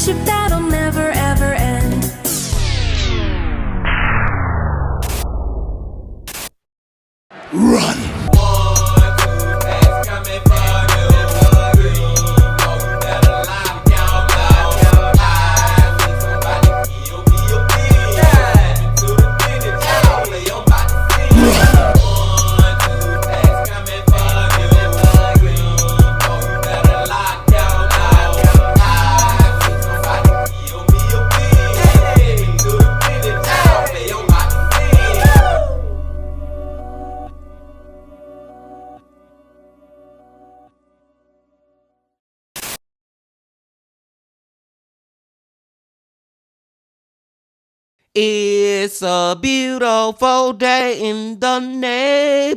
friendship that'll never ever end. Run! It's a beautiful day in the neighborhood.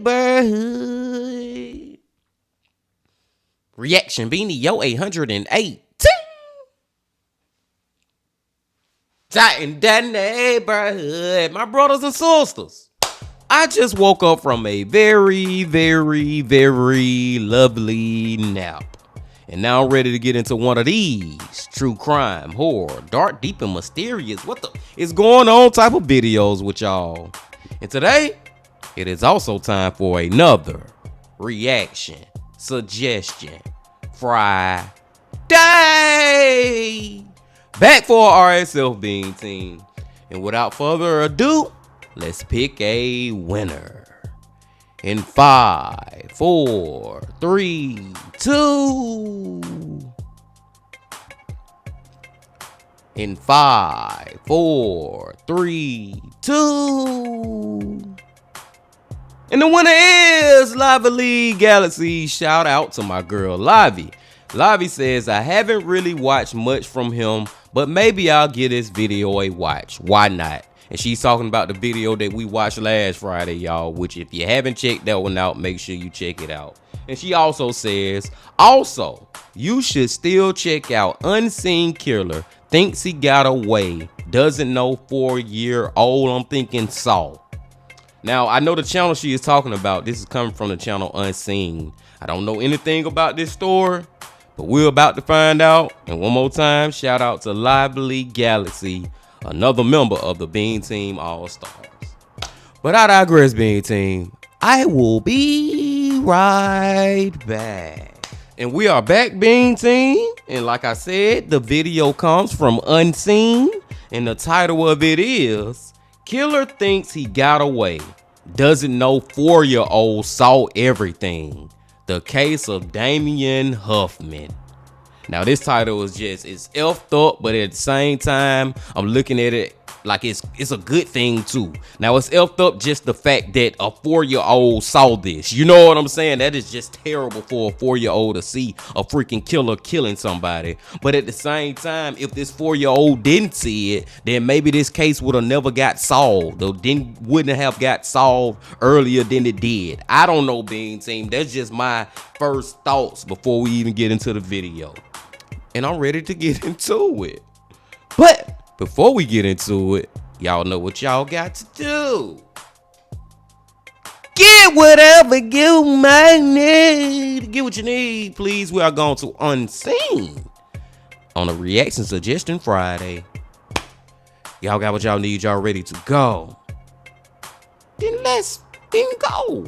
Reaction Beanie Yo 818. In that neighborhood, my brothers and sisters. I just woke up from a very, very, very lovely nap. And now I'm ready to get into one of these true crime, horror, dark, deep, and mysterious, what the is going on type of videos with y'all. And today, it is also time for another reaction, suggestion, Friday. Back for our RSF Bean Team. And without further ado, let's pick a winner. In 5, 4, 3, 2. In 5, 4, 3, 2. And the winner is Lively Galaxy. Shout out to my girl Livy. Livy says, I haven't really watched much from him, but maybe I'll give this video a watch. Why not? And she's talking about the video that we watched last Friday, y'all, which if you haven't checked that one out, make sure you check it out. And she also says, also, you should still check out Unseen Killer, thinks he got away, doesn't know 4-year-old, I'm thinking Saw. Now, I know the channel she is talking about. This is coming from the channel Unseen. I don't know anything about this story, but we're about to find out. And one more time, shout out to Lively Galaxy, another member of the Bean Team All-Stars. But I digress, Bean Team. I will be right back. And we are back, Bean Team. And like I said, the video comes from Unseen. And the title of it is, Killer Thinks He Got Away, Doesn't Know 4-year-old Saw Everything. The Case of Damien Huffman. Now this title is it's effed up, but at the same time, I'm looking at it like it's a good thing too. Now it's effed up just the fact that a 4-year-old saw this. You know what I'm saying? That is just terrible for a 4-year-old to see a freaking killer killing somebody. But at the same time, if this 4-year-old didn't see it, then maybe this case would have never got solved, or wouldn't have got solved earlier than it did. I don't know, Bean Team. That's just my first thoughts before we even get into the video. And I'm ready to get into it. But before we get into it, y'all know what y'all got to do. Get whatever you might need. Get what you need, please. We are going to Unseen on a Reaction Suggestion Friday. Y'all got what y'all need. Y'all ready to go? Then let's go.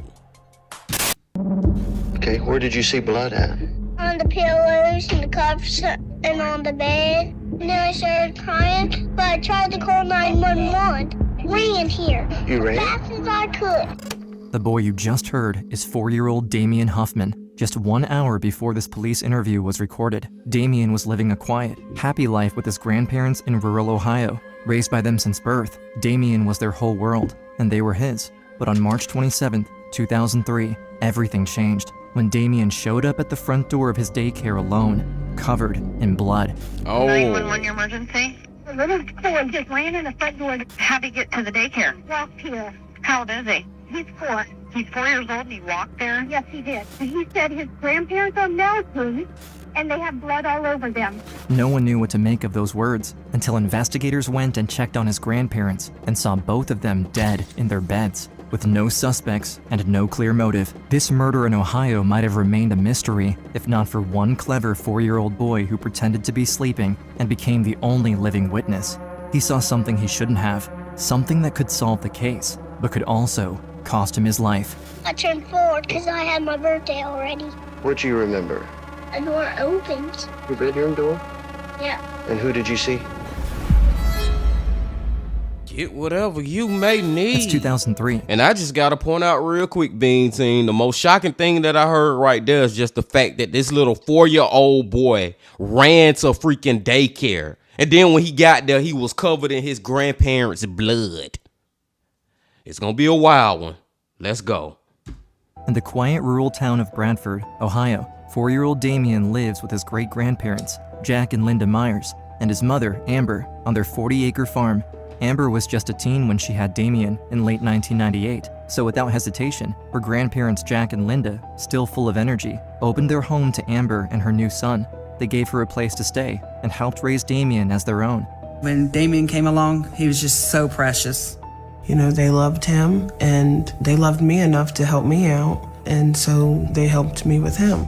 Okay, where did you see blood at? On the pillows and the cups and on the bed. And then I started crying, but I tried to call 911. Ran here. You ran? As fast as I could. The boy you just heard is 4-year-old Damien Huffman. Just 1 hour before this police interview was recorded, Damien was living a quiet, happy life with his grandparents in rural Ohio. Raised by them since birth, Damien was their whole world, and they were his. But on March 27, 2003, everything changed when Damien showed up at the front door of his daycare alone, covered in blood. Oh. 911 emergency? The little boy just ran in the front door. How'd he get to the daycare? Walked here. How old is he? He's 4. He's 4 years old and he walked there? Yes, he did. He said his grandparents are military, and they have blood all over them. No one knew what to make of those words until investigators went and checked on his grandparents and saw both of them dead in their beds, With no suspects and no clear motive, this murder in Ohio might have remained a mystery if not for one clever 4-year-old boy who pretended to be sleeping and became the only living witness. He saw something he shouldn't have, something that could solve the case, but could also cost him his life. I turned 4 because I had my birthday already. What do you remember? The door opened. Your bedroom door? Yeah. And who did you see? Get whatever you may need. It's 2003. And I just gotta point out real quick, Bean Team, the most shocking thing that I heard right there is just the fact that this little 4-year-old boy ran to freaking daycare. And then when he got there, he was covered in his grandparents' blood. It's gonna be a wild one. Let's go. In the quiet rural town of Bradford, Ohio, 4-year-old Damien lives with his great-grandparents, Jack and Linda Myers, and his mother, Amber, on their 40-acre farm. Amber was just a teen when she had Damien in late 1998, so without hesitation, her grandparents Jack and Linda, still full of energy, opened their home to Amber and her new son. They gave her a place to stay and helped raise Damien as their own. When Damien came along, he was just so precious. You know, they loved him and they loved me enough to help me out, and so they helped me with him.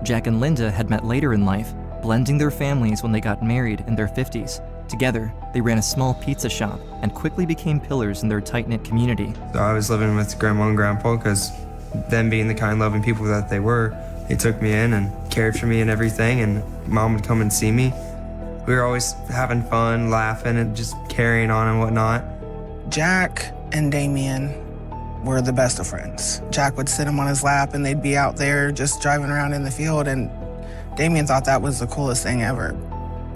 Jack and Linda had met later in life, blending their families when they got married in their 50s. Together, they ran a small pizza shop and quickly became pillars in their tight-knit community. So I was living with Grandma and Grandpa because them being the kind, loving people that they were, they took me in and cared for me and everything, and Mom would come and see me. We were always having fun, laughing, and just carrying on and whatnot. Jack and Damien were the best of friends. Jack would sit him on his lap and they'd be out there just driving around in the field, and Damien thought that was the coolest thing ever.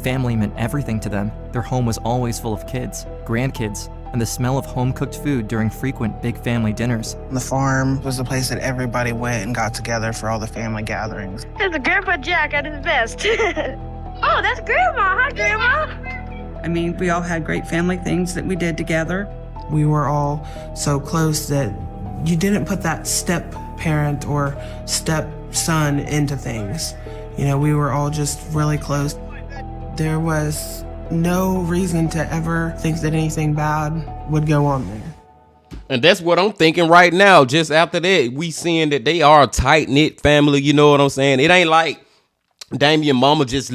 Family meant everything to them. Their home was always full of kids, grandkids, and the smell of home-cooked food during frequent big family dinners. The farm was the place that everybody went and got together for all the family gatherings. There's a Grandpa Jack at his best. Oh, that's Grandma. Hi, Grandma. I mean, we all had great family things that we did together. We were all so close that you didn't put that step-parent or step-son into things. You know, we were all just really close. There was no reason to ever think that anything bad would go on there. And that's what I'm thinking right now. Just after that, we seeing that they are a tight-knit family. You know what I'm saying? It ain't like Damien mama just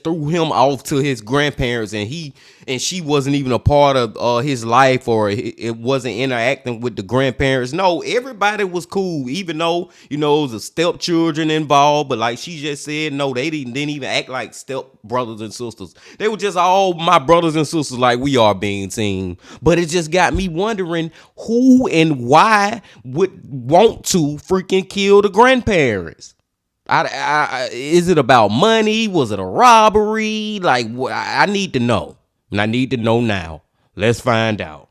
threw him off to his grandparents and she wasn't even a part of his life, or it wasn't interacting with the grandparents. No, everybody was cool, even though, you know, it was a stepchildren involved. But like she just said, no, they didn't even act like step brothers and sisters. They were just all my brothers and sisters like we are, Being Team. But it just got me wondering who and why would want to freaking kill the grandparents. Is it about money? Was it a robbery? Like, I need to know. And I need to know now. Let's find out.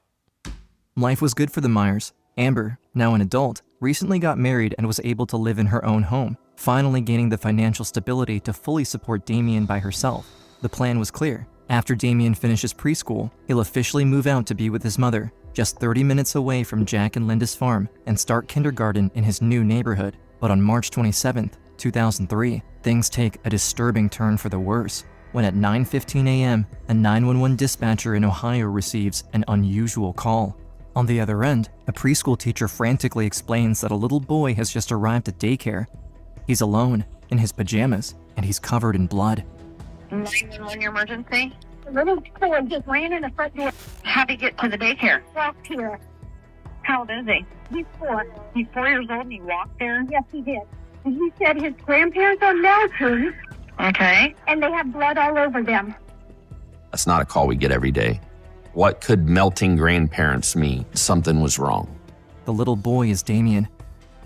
Life was good for the Myers. Amber, now an adult, recently got married and was able to live in her own home, finally gaining the financial stability to fully support Damien by herself. The plan was clear. After Damien finishes preschool, he'll officially move out to be with his mother, just 30 minutes away from Jack and Linda's farm, and start kindergarten in his new neighborhood. But on March 27th, 2003, things take a disturbing turn for the worse, when at 9:15 a.m., a 911 dispatcher in Ohio receives an unusual call. On the other end, a preschool teacher frantically explains that a little boy has just arrived at daycare. He's alone, in his pajamas, and he's covered in blood. 911, your emergency? The little boy just ran in the front door. How'd he get to the daycare? Walked here. How old is he? He's 4. He's 4 years old and he walked there? Yes, he did. And he said his grandparents are military Okay. and they have blood all over them. That's not a call we get every day. What could melting grandparents mean? Something was wrong. The little boy is Damien,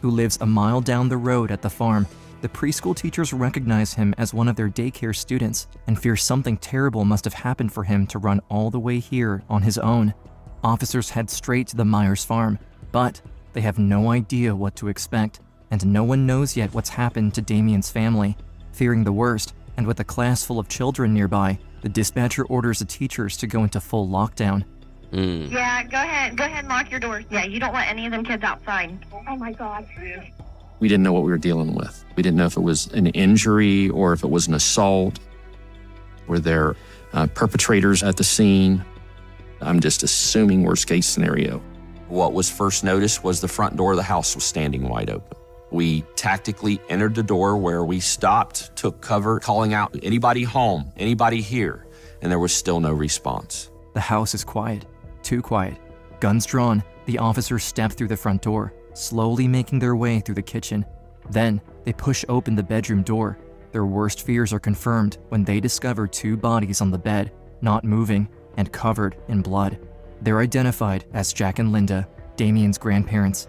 who lives a mile down the road at the farm. The preschool teachers recognize him as one of their daycare students and fear something terrible must have happened for him to run all the way here on his own. Officers head straight to the Myers farm, but they have no idea what to expect, and no one knows yet what's happened to Damien's family. Fearing the worst, and with a class full of children nearby, the dispatcher orders the teachers to go into full lockdown. Yeah, go ahead and lock your doors. Yeah, you don't want any of them kids outside. Oh my God. We didn't know what we were dealing with. We didn't know if it was an injury or if it was an assault. Were there perpetrators at the scene? I'm just assuming worst case scenario. What was first noticed was the front door of the house was standing wide open. We tactically entered the door where we stopped, took cover, calling out, anybody home, anybody here, and there was still no response. The house is quiet, too quiet. Guns drawn, the officers step through the front door, slowly making their way through the kitchen. Then, they push open the bedroom door. Their worst fears are confirmed when they discover 2 bodies on the bed, not moving and covered in blood. They're identified as Jack and Linda, Damien's grandparents.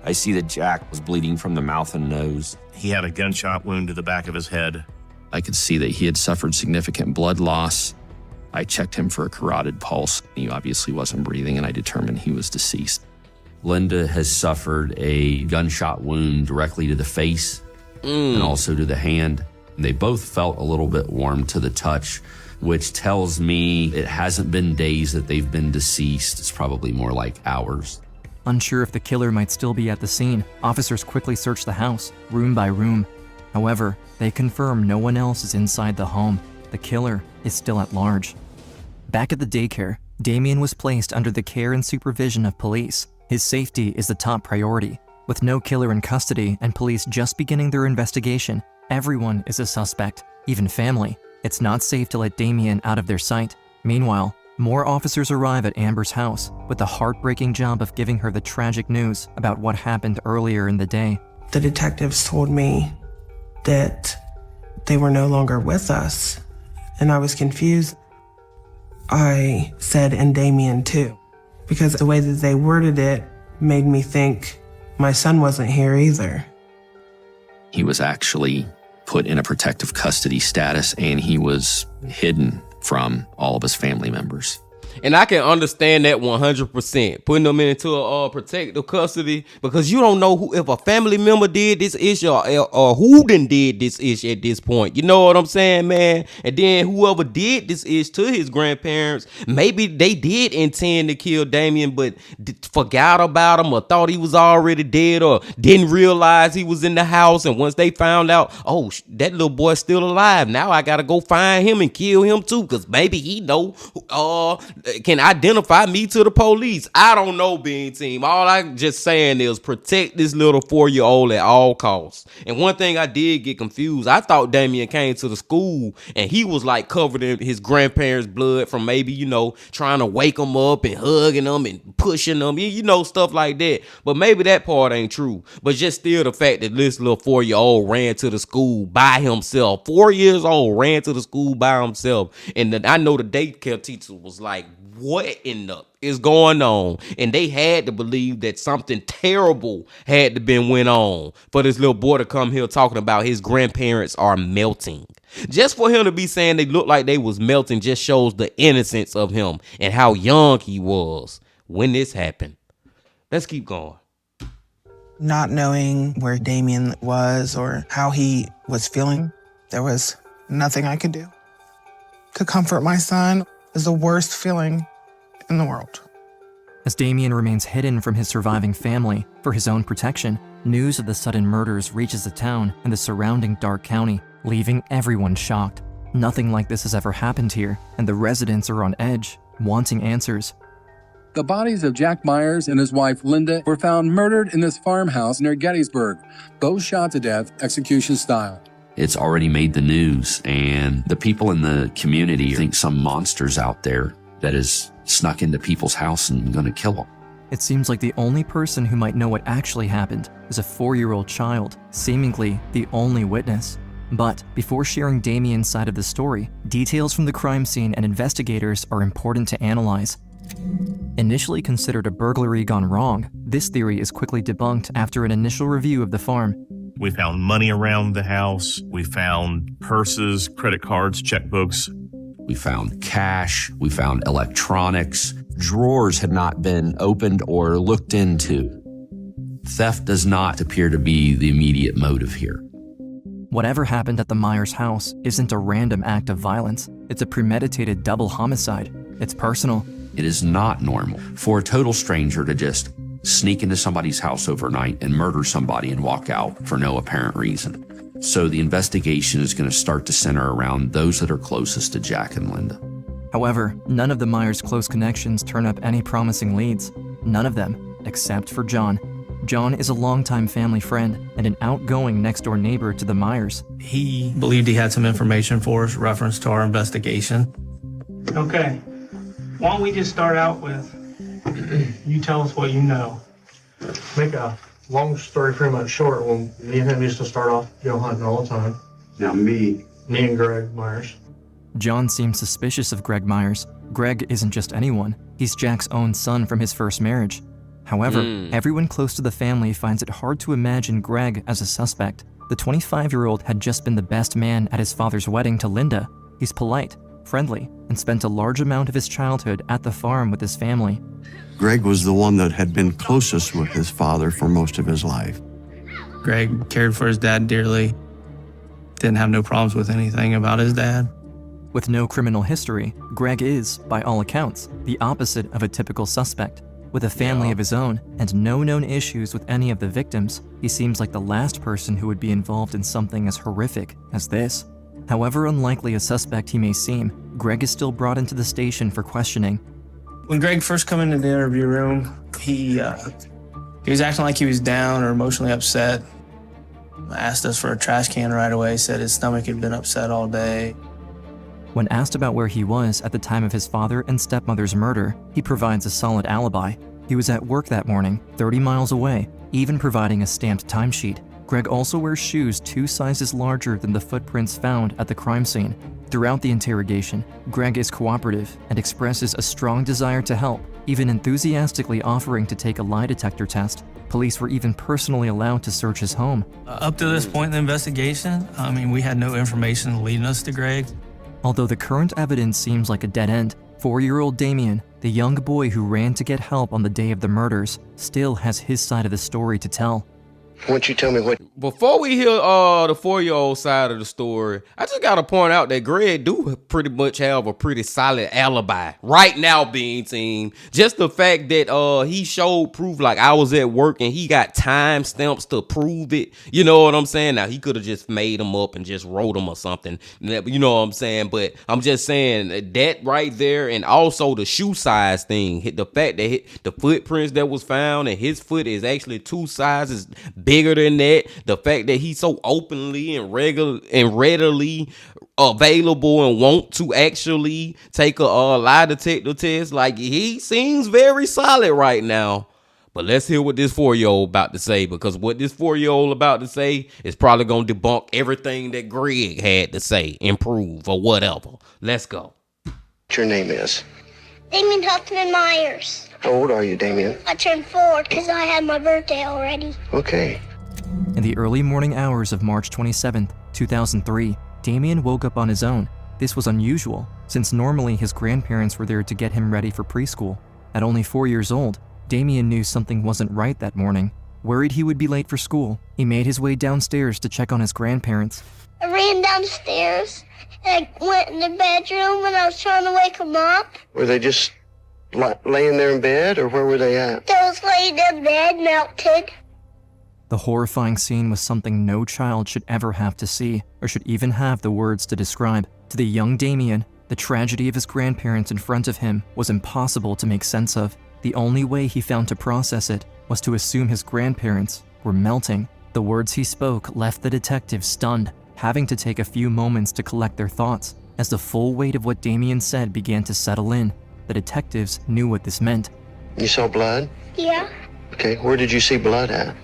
I see that Jack was bleeding from the mouth and nose. He had a gunshot wound to the back of his head. I could see that he had suffered significant blood loss. I checked him for a carotid pulse. He obviously wasn't breathing, and I determined he was deceased. Linda has suffered a gunshot wound directly to the face and also to the hand. They both felt a little bit warm to the touch, which tells me it hasn't been days that they've been deceased. It's probably more like hours. Unsure if the killer might still be at the scene, officers quickly search the house, room by room. However, they confirm no one else is inside the home. The killer is still at large. Back at the daycare, Damien was placed under the care and supervision of police. His safety is the top priority. With no killer in custody and police just beginning their investigation, everyone is a suspect, even family. It's not safe to let Damien out of their sight. Meanwhile, more officers arrive at Amber's house with the heartbreaking job of giving her the tragic news about what happened earlier in the day. The detectives told me that they were no longer with us, and I was confused. I said, and Damien too, because the way that they worded it made me think my son wasn't here either. He was actually put in a protective custody status, and he was hidden from all of his family members. And I can understand that 100%, putting them into a protective custody, because you don't know who, if a family member did this issue or who then did this issue at this point. You know what I'm saying, man? And then whoever did this issue to his grandparents, maybe they did intend to kill Damien, but forgot about him or thought he was already dead or didn't realize he was in the house. And once they found out, oh, that little boy's still alive, now I gotta go find him and kill him too, because maybe he know can identify me to the police. I don't know, Bean Team. All I just saying is protect this little 4-year-old at all costs. And one thing I did get confused, I thought Damien came to the school and he was like covered in his grandparents' blood from maybe, you know, trying to wake them up and hugging them and pushing them, you know, stuff like that. But maybe that part ain't true. But just still the fact that this little 4-year-old ran to the school by himself, 4 years old, ran to the school by himself. And I know the daycare teacher was like, what in the is going on? And they had to believe that something terrible had to been went on for this little boy to come here talking about his grandparents are melting. Just for him to be saying they look like they was melting just shows the innocence of him and how young he was when this happened. Let's keep going. Not knowing where Damien was or how he was feeling, there was nothing I could do. To comfort my son is the worst feeling in the world. As Damien remains hidden from his surviving family for his own protection, news of the sudden murders reaches the town and the surrounding Darke County, leaving everyone shocked. Nothing like this has ever happened here, and the residents are on edge, wanting answers. The bodies of Jack Myers and his wife Linda were found murdered in this farmhouse near Gettysburg, both shot to death execution style. It's already made the news, and the people in the community think some monster's out there that is snuck into people's house and gonna kill them. It seems like the only person who might know what actually happened is a 4-year-old child, seemingly the only witness. But before sharing Damien's side of the story, details from the crime scene and investigators are important to analyze. Initially considered a burglary gone wrong, this theory is quickly debunked after an initial review of the farm. We found money around the house. We found purses, credit cards, checkbooks. We found cash. We found electronics. Drawers had not been opened or looked into. Theft does not appear to be the immediate motive here. Whatever happened at the Myers house isn't a random act of violence. It's a premeditated double homicide. It's personal. It is not normal for a total stranger to just sneak into somebody's house overnight and murder somebody and walk out for no apparent reason. So the investigation is going to start to center around those that are closest to Jack and Linda. However, none of the Myers' close connections turn up any promising leads. None of them. except for John. John is a longtime family friend and an outgoing next-door neighbor to the Myers. He believed he had some information for us reference to our investigation. Okay. Why don't we just start out with, you tell us what you know. Make a long story pretty much short. When me and him used to start off hunting all the time. Now me and Greg Myers. John seems suspicious of Greg Myers. Greg isn't just anyone. He's Jack's own son from his first marriage. However, everyone close to the family finds it hard to imagine Greg as a suspect. The 25-year-old had just been the best man at his father's wedding to Linda. He's polite, friendly, and spent a large amount of his childhood at the farm with his family. Greg was the one that had been closest with his father for most of his life. Greg cared for his dad dearly. Didn't have no problems with anything about his dad. With no criminal history, Greg is, by all accounts, the opposite of a typical suspect. With a family of his own and no known issues with any of the victims, he seems like the last person who would be involved in something as horrific as this. However unlikely a suspect he may seem, Greg is still brought into the station for questioning. When Greg first came into the interview room, he was acting like he was down or emotionally upset. Asked us for a trash can right away, said his stomach had been upset all day. When asked about where he was at the time of his father and stepmother's murder, he provides a solid alibi. He was at work that morning, 30 miles away, even providing a stamped timesheet. Greg also wears shoes 2 sizes larger than the footprints found at the crime scene. Throughout the interrogation, Greg is cooperative and expresses a strong desire to help, even enthusiastically offering to take a lie detector test. Police were even personally allowed to search his home. Up to this point in the investigation, we had no information leading us to Greg. Although the current evidence seems like a dead end, 4-year-old Damien, the young boy who ran to get help on the day of the murders, still has his side of the story to tell. Why don't you tell me what... Before we hear the 4-year-old side of the story, I just gotta point out that Greg do pretty much have a pretty solid alibi right now, being team. Just the fact that he showed proof, like I was at work and he got time stamps to prove it. You know what I'm saying? Now he could have just made them up and just wrote them or something. You know what I'm saying? But I'm just saying that right there, and also the shoe size thing. The fact that the footprints that was found and his foot is actually 2 sizes bigger than that. The fact that he's so openly and regular and readily available and want to actually take a lie detector test, like he seems very solid right now. But let's hear what this 4-year-old about to say, because what this 4-year-old about to say is probably going to debunk everything that Greg had to say, improve or whatever. Let's go. What your name is? Damien Huffman Myers. How old are you, Damien? I turned 4 because I had my birthday already. Okay. In the early morning hours of March 27, 2003, Damien woke up on his own. This was unusual, since normally his grandparents were there to get him ready for preschool. At only 4 years old, Damien knew something wasn't right that morning. Worried he would be late for school, he made his way downstairs to check on his grandparents. I ran downstairs and I went in the bedroom and I was trying to wake them up. Were they just laying there in bed, or where were they at? They was laying in bed, melted. The horrifying scene was something no child should ever have to see, or should even have the words to describe. To the young Damien, the tragedy of his grandparents in front of him was impossible to make sense of. The only way he found to process it was to assume his grandparents were melting. The words he spoke left the detective stunned, having to take a few moments to collect their thoughts. As the full weight of what Damien said began to settle in, the detectives knew what this meant. You saw blood? Yeah. Okay, where did you see blood at?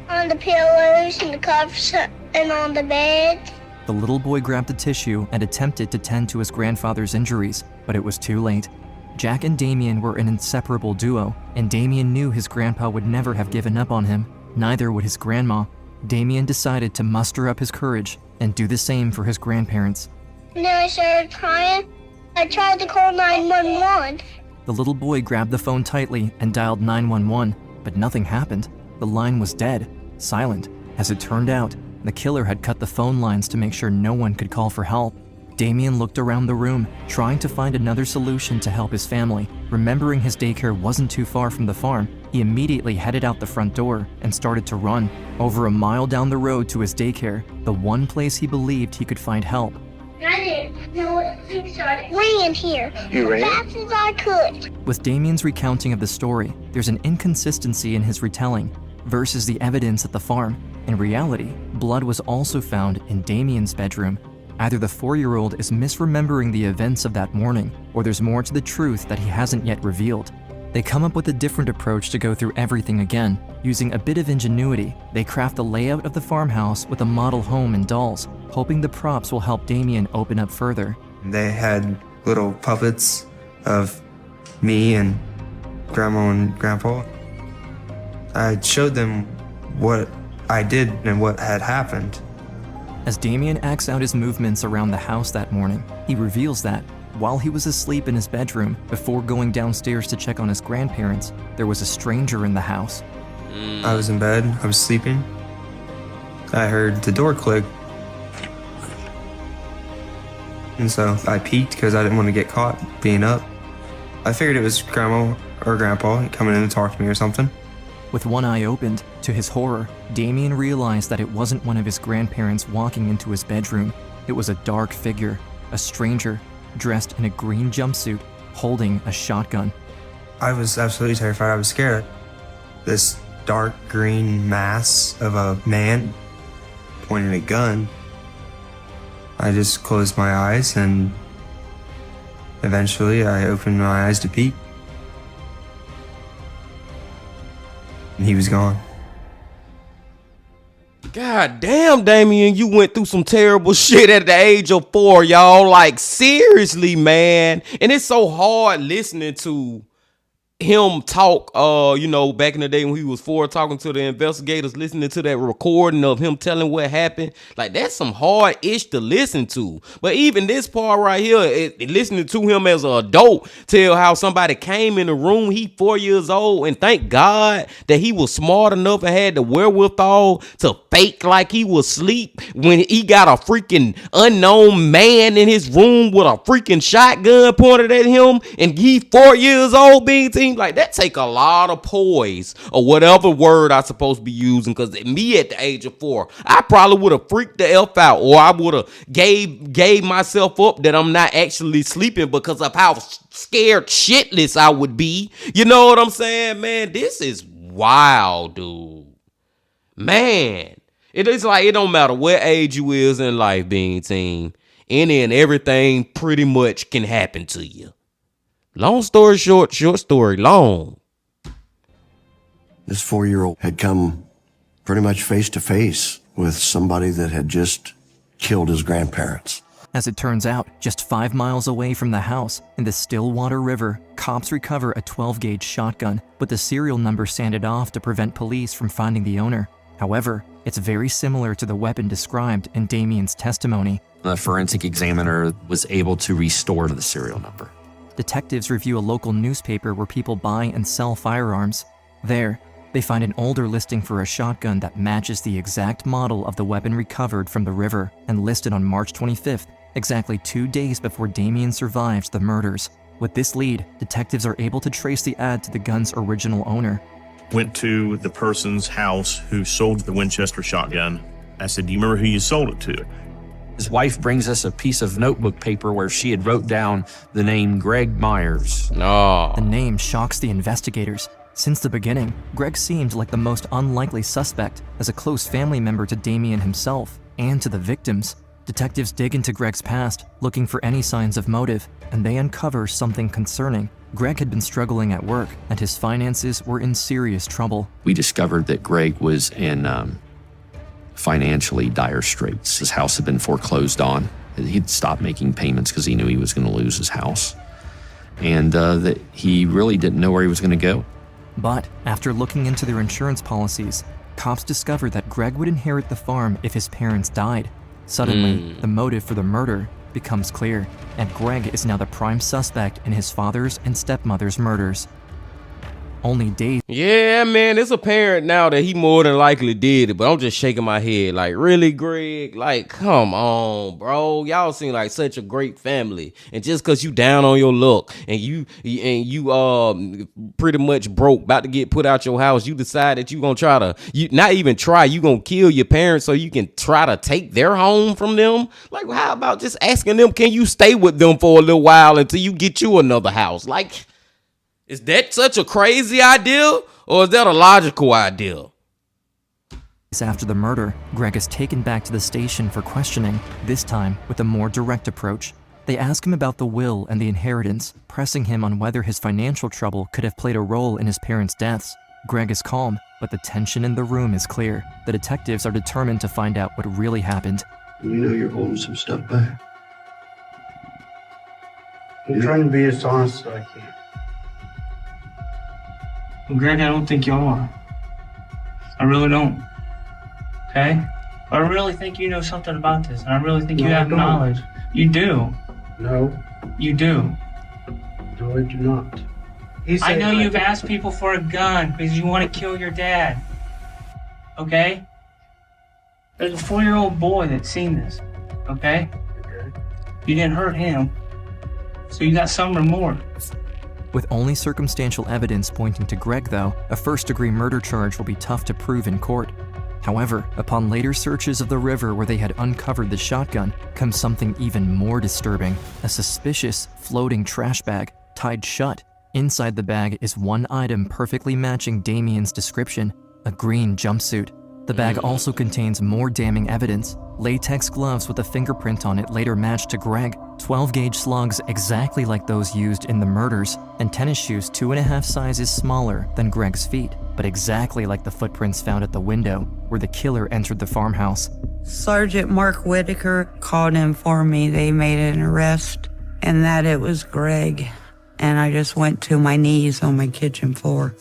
On the pillows and the cups and on the bed. The little boy grabbed a tissue and attempted to tend to his grandfather's injuries, but it was too late. Jack and Damien were an inseparable duo, and Damien knew his grandpa would never have given up on him. Neither would his grandma. Damien decided to muster up his courage and do the same for his grandparents. And then I started crying. I tried to call 911. The little boy grabbed the phone tightly and dialed 911, but nothing happened. The line was dead, silent. As it turned out, the killer had cut the phone lines to make sure no one could call for help. Damien looked around the room, trying to find another solution to help his family. Remembering his daycare wasn't too far from the farm, he immediately headed out the front door and started to run. Over a mile down the road to his daycare, the one place he believed he could find help. I didn't know what to ran here You ran? as fast as I could. With Damien's recounting of the story, there's an inconsistency in his retelling versus the evidence at the farm. In reality, blood was also found in Damien's bedroom. Either the 4-year-old is misremembering the events of that morning, or there's more to the truth that he hasn't yet revealed. They come up with a different approach to go through everything again. Using a bit of ingenuity, they craft the layout of the farmhouse with a model home and dolls, hoping the props will help Damien open up further. They had little puppets of me and Grandma and Grandpa. I showed them what I did and what had happened. As Damien acts out his movements around the house that morning, he reveals that, while he was asleep in his bedroom before going downstairs to check on his grandparents, there was a stranger in the house. I was in bed, I was sleeping. I heard the door click. And so I peeked because I didn't want to get caught being up. I figured it was Grandma or Grandpa coming in to talk to me or something. With one eye opened, to his horror, Damien realized that it wasn't one of his grandparents walking into his bedroom. It was a dark figure, a stranger, dressed in a green jumpsuit, holding a shotgun. I was absolutely terrified. I was scared. This dark green mass of a man pointing a gun. I just closed my eyes and eventually I opened my eyes to peek. And he was gone. God damn, Damien, you went through some terrible shit at the age of 4, y'all. Like, seriously, man. And it's so hard listening to him talk, back in the day when he was 4, talking to the investigators, listening to that recording of him telling what happened. Like, that's some hard ish to listen to. But even this part right here, listening to him as an adult tell how somebody came in the room, he 4 years old, and thank God that he was smart enough and had the wherewithal to fake like he was asleep when he got a freaking unknown man in his room with a freaking shotgun pointed at him, and he 4 years old being like that take a lot of poise or whatever word I supposed to be using, because me at the age of 4, I probably would have freaked the F out, or I would have gave myself up that I'm not actually sleeping because of how scared shitless I would be. You know what I'm saying, man? This is wild, dude. Man, it is like it don't matter what age you is in life, being team. Any and everything pretty much can happen to you. Long story short, short story long. This 4-year-old had come pretty much face to face with somebody that had just killed his grandparents. As it turns out, just 5 miles away from the house, in the Stillwater River, cops recover a 12-gauge shotgun, but the serial number sanded off to prevent police from finding the owner. However, it's very similar to the weapon described in Damien's testimony. The forensic examiner was able to restore the serial number. Detectives review a local newspaper where people buy and sell firearms. There, they find an older listing for a shotgun that matches the exact model of the weapon recovered from the river and listed on March 25th, exactly 2 days before Damien survived the murders. With this lead, detectives are able to trace the ad to the gun's original owner. Went to the person's house who sold the Winchester shotgun. I said, do you remember who you sold it to? His wife brings us a piece of notebook paper where she had wrote down the name Greg Myers. No. The name shocks the investigators. Since the beginning, Greg seemed like the most unlikely suspect, as a close family member to Damien himself and to the victims. Detectives dig into Greg's past, looking for any signs of motive, and they uncover something concerning. Greg had been struggling at work, and his finances were in serious trouble. We discovered that Greg was in financially dire straits. His house had been foreclosed on. He'd stopped making payments because he knew he was going to lose his house. And that he really didn't know where he was going to go. But after looking into their insurance policies, cops discovered that Greg would inherit the farm if his parents died. Suddenly, the motive for the murder becomes clear, and Greg is now the prime suspect in his father's and stepmother's murders. only days. Yeah, man, it's apparent now that he more than likely did it, but I'm just shaking my head like, really, Greg? Like, come on, bro. Y'all seem like such a great family, and just because you down on your luck and you pretty much broke, about to get put out your house, you decide that you gonna try to, you gonna kill your parents so you can try to take their home from them? Like, how about just asking them, can you stay with them for a little while until you get you another house? Like, is that such a crazy idea, or is that a logical idea? After the murder, Greg is taken back to the station for questioning, this time with a more direct approach. They ask him about the will and the inheritance, pressing him on whether his financial trouble could have played a role in his parents' deaths. Greg is calm, but the tension in the room is clear. The detectives are determined to find out what really happened. You know you're holding some stuff back. I'm trying to be as honest as I can. Well, Greg, I don't think you are. I really don't. Okay? I really think you know something about this, and I really think you have knowledge. You do. No. You do. No, I do not. I know you've asked people for a gun because you want to kill your dad. Okay? There's a 4-year-old boy that's seen this. Okay? You didn't hurt him. So you got some remorse. With only circumstantial evidence pointing to Greg, though, a first-degree murder charge will be tough to prove in court. However, upon later searches of the river where they had uncovered the shotgun, comes something even more disturbing: a suspicious, floating trash bag, tied shut. Inside the bag is one item perfectly matching Damien's description: a green jumpsuit. The bag also contains more damning evidence. Latex gloves with a fingerprint on it later matched to Greg, 12-gauge slugs exactly like those used in the murders, and tennis shoes 2.5 sizes smaller than Greg's feet, but exactly like the footprints found at the window where the killer entered the farmhouse. Sergeant Mark Whitaker called and informed me they made an arrest and that it was Greg. And I just went to my knees on my kitchen floor.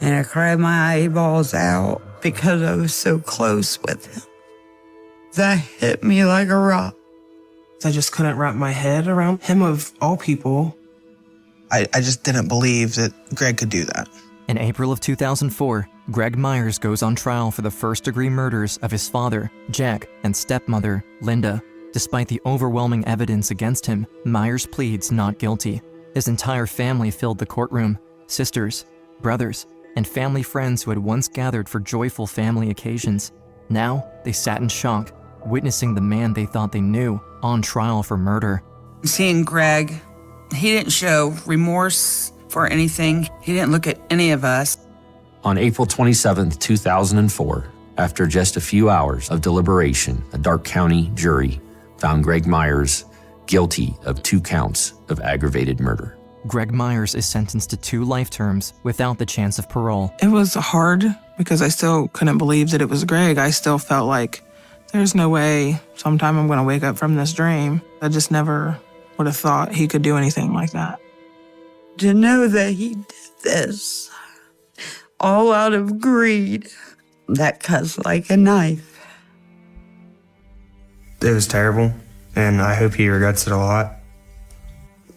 And I cried my eyeballs out because I was so close with him. That hit me like a rock. I just couldn't wrap my head around him, of all people. I just didn't believe that Greg could do that. In April of 2004, Greg Myers goes on trial for the first-degree murders of his father, Jack, and stepmother, Linda. Despite the overwhelming evidence against him, Myers pleads not guilty. His entire family filled the courtroom: sisters, brothers, and family friends who had once gathered for joyful family occasions. Now, they sat in shock, witnessing the man they thought they knew on trial for murder. Seeing Greg, he didn't show remorse for anything. He didn't look at any of us. On April 27, 2004, after just a few hours of deliberation, a Darke County jury found Greg Myers guilty of 2 counts of aggravated murder. Greg Myers is sentenced to 2 life terms without the chance of parole. It was hard because I still couldn't believe that it was Greg. I still felt like there's no way sometime I'm going to wake up from this dream. I just never would have thought he could do anything like that. To know that he did this all out of greed, that cuts like a knife. It was terrible, and I hope he regrets it a lot.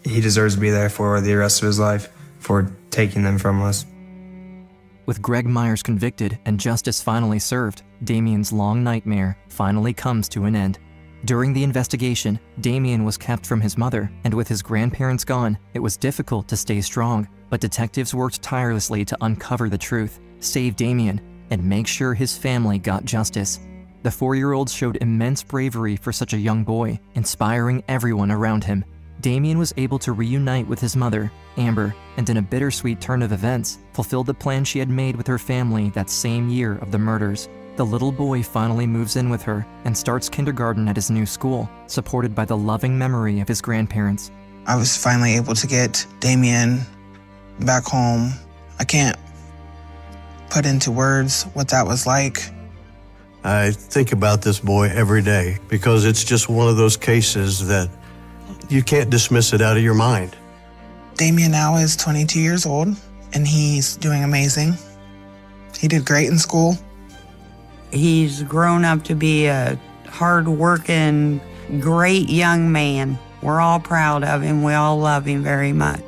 He deserves to be there for the rest of his life for taking them from us. With Greg Myers convicted and justice finally served, Damien's long nightmare finally comes to an end. During the investigation, Damien was kept from his mother, and with his grandparents gone, it was difficult to stay strong, but detectives worked tirelessly to uncover the truth, save Damien, and make sure his family got justice. The 4-year-old showed immense bravery for such a young boy, inspiring everyone around him. Damien was able to reunite with his mother, Amber, and in a bittersweet turn of events, fulfilled the plan she had made with her family that same year of the murders. The little boy finally moves in with her and starts kindergarten at his new school, supported by the loving memory of his grandparents. I was finally able to get Damien back home. I can't put into words what that was like. I think about this boy every day because it's just one of those cases that you can't dismiss it out of your mind. Damien now is 22 years old, and he's doing amazing. He did great in school. He's grown up to be a hard-working, great young man. We're all proud of him. We all love him very much.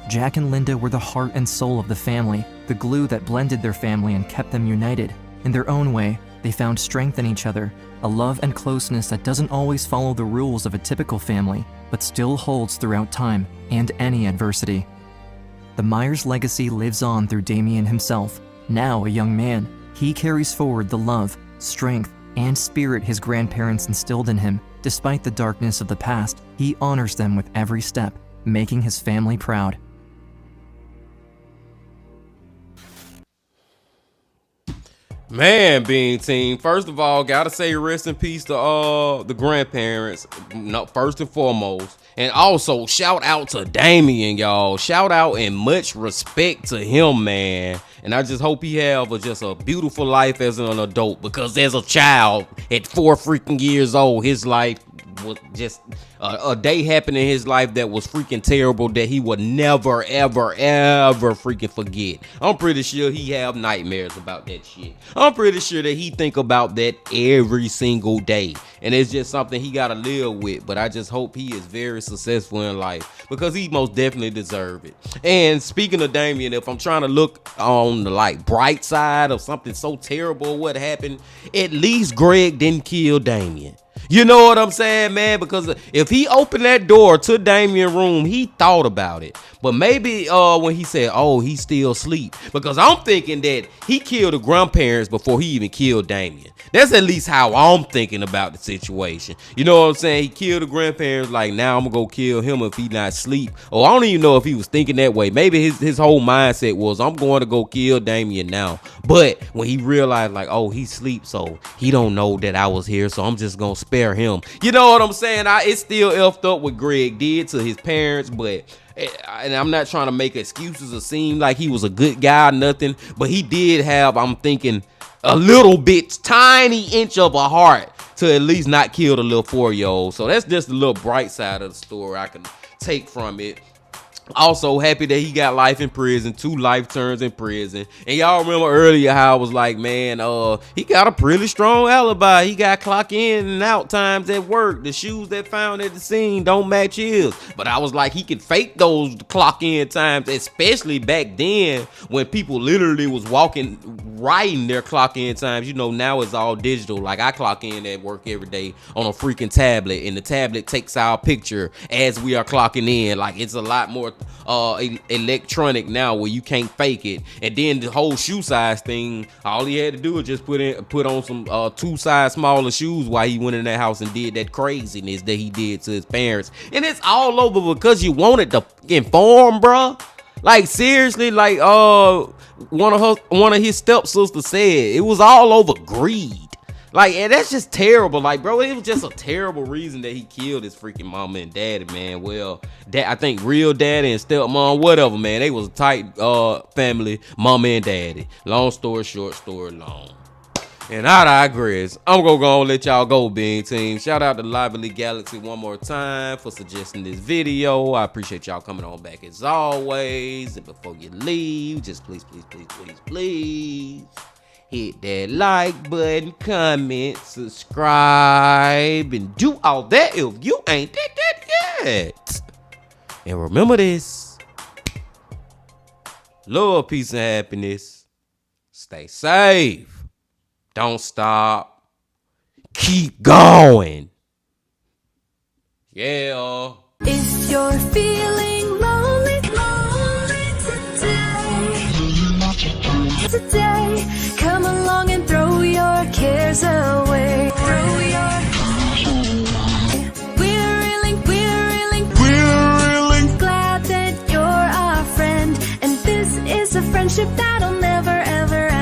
Jack and Linda were the heart and soul of the family, the glue that blended their family and kept them united. In their own way, they found strength in each other, a love and closeness that doesn't always follow the rules of a typical family, but still holds throughout time and any adversity. The Myers legacy lives on through Damien himself. Now a young man, he carries forward the love, strength, and spirit his grandparents instilled in him. Despite the darkness of the past, he honors them with every step, making his family proud. Man, Bean Team, first of all, gotta say rest in peace to the grandparents, first and foremost. And also, shout out to Damien, y'all. Shout out and much respect to him, man. And I just hope he have just a beautiful life as an adult, because as a child at 4 freaking years old, his life was just a day happened in his life that was freaking terrible that he would never, ever, ever freaking forget. I'm pretty sure he have nightmares about that shit. I'm pretty sure that he think about that every single day. And it's just something he got to live with. But I just hope he is very successful in life, because he most definitely deserve it. And speaking of Damien, if I'm trying to look on the bright side of something so terrible what happened, at least Greg didn't kill Damien. You know what I'm saying, man? Because if he opened that door to Damien's room, he thought about it. But maybe when he said, oh, he still asleep. Because I'm thinking that he killed the grandparents before he even killed Damien. That's at least how I'm thinking about the situation. You know what I'm saying? He killed the grandparents, like, now I'm going to go kill him if he not asleep. Or I don't even know if he was thinking that way. Maybe his whole mindset was, I'm going to go kill Damien now. But when he realized, like, oh, he sleep, so he don't know that I was here, so I'm just going to spare him. You know what I'm saying? It's still effed up what Greg did to his parents, but... and I'm not trying to make excuses or seem like he was a good guy or nothing, but he did have, I'm thinking, a little bit, tiny inch of a heart to at least not kill the little 4-year-old. So that's just a little bright side of the story I can take from it. Also happy that he got life in prison, 2 life terms in prison. And y'all remember earlier how I was like, man, he got a pretty strong alibi. He got clock in and out times at work. The shoes that found at the scene don't match his. But I was like, he could fake those clock in times, especially back then when people literally was writing their clock in times. You know, now it's all digital. Like, I clock in at work every day on a freaking tablet, and the tablet takes our picture as we are clocking in. Like, it's a lot more electronic now where you can't fake it. And then the whole shoe size thing, all he had to do was just put on some 2 size smaller shoes while he went in that house and did that craziness that he did to his parents. And it's all over because you wanted to inform, bruh. Like, seriously, like one of his stepsisters said, it was all over greed. Like, and that's just terrible. Like, bro, it was just a terrible reason that he killed his freaking mama and daddy, man. Well, I think real daddy and stepmom, whatever, man. They was a tight family, mama and daddy. Long story short, story long. And I digress. I'm gonna go and let y'all go, Bean Team. Shout out to Lively Galaxy one more time for suggesting this video. I appreciate y'all coming on back as always. And before you leave, just please hit that like button, comment, subscribe, and do all that if you ain't did that yet. And remember this: love, peace, and happiness. Stay safe. Don't stop. Keep going. Yeah. If you're feeling lonely today, come along and throw your cares away. We're really glad that you're our friend, and this is a friendship that'll never ever end.